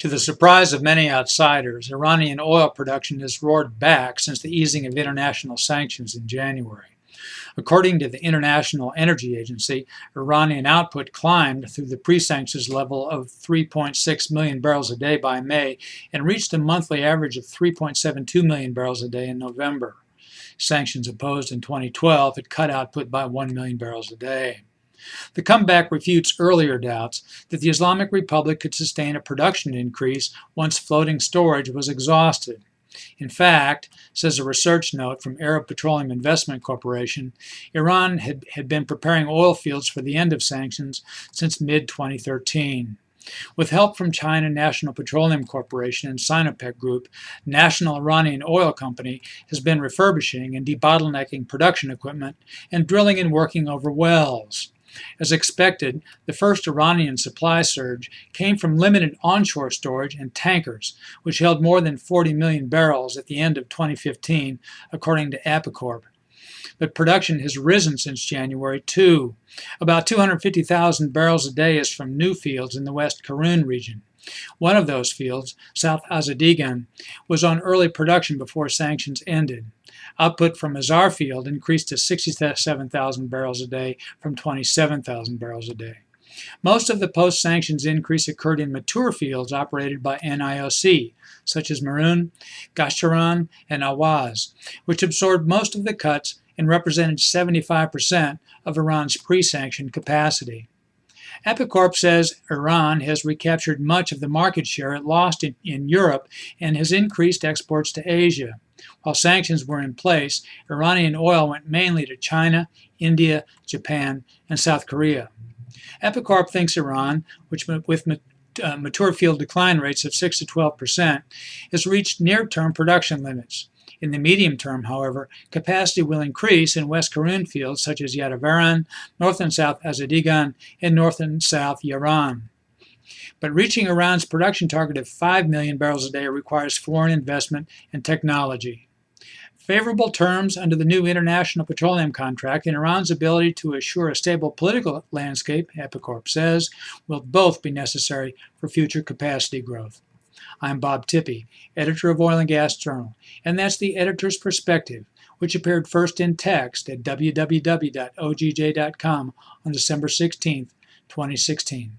To the surprise of many outsiders, Iranian oil production has roared back since the easing of international sanctions in January. According to the International Energy Agency, Iranian output climbed through the pre-sanctions level of 3.6 million barrels a day by May and reached a monthly average of 3.72 million barrels a day in November. Sanctions imposed in 2012 had cut output by 1 million barrels a day. The comeback refutes earlier doubts that the Islamic Republic could sustain a production increase once floating storage was exhausted. In fact, says a research note from Arab Petroleum Investment Corporation, Iran had been preparing oil fields for the end of sanctions since mid-2013. With help from China National Petroleum Corporation and Sinopec Group, National Iranian Oil Company has been refurbishing and debottlenecking production equipment and drilling and working over wells. As expected, the first Iranian supply surge came from limited onshore storage and tankers, which held more than 40 million barrels at the end of 2015, according to Apicorp. But production has risen since January, too. About 250,000 barrels a day is from new fields in the West Karun region. One of those fields, South Azedegan, was on early production before sanctions ended. Output from Azar field increased to 67,000 barrels a day from 27,000 barrels a day. Most of the post-sanctions increase occurred in mature fields operated by NIOC, such as Marun, Gashtaran, and Awaz, which absorbed most of the cuts and represented 75% of Iran's pre-sanctioned capacity. Apicorp says Iran has recaptured much of the market share it lost in Europe and has increased exports to Asia. While sanctions were in place, Iranian oil went mainly to China, India, Japan, and South Korea. Apicorp thinks Iran, which with mature field decline rates of 6 to 12%, has reached near-term production limits. In the medium term, however, capacity will increase in West Karun fields such as Yadavaran, North and South Azedegan, and North and South Yaran. But reaching Iran's production target of 5 million barrels a day requires foreign investment and technology. Favorable terms under the new international petroleum contract and Iran's ability to assure a stable political landscape, Apicorp says, will both be necessary for future capacity growth. I'm Bob Tippie, editor of Oil and Gas Journal, and that's the editor's perspective, which appeared first in text at www.ogj.com on December 16, 2016.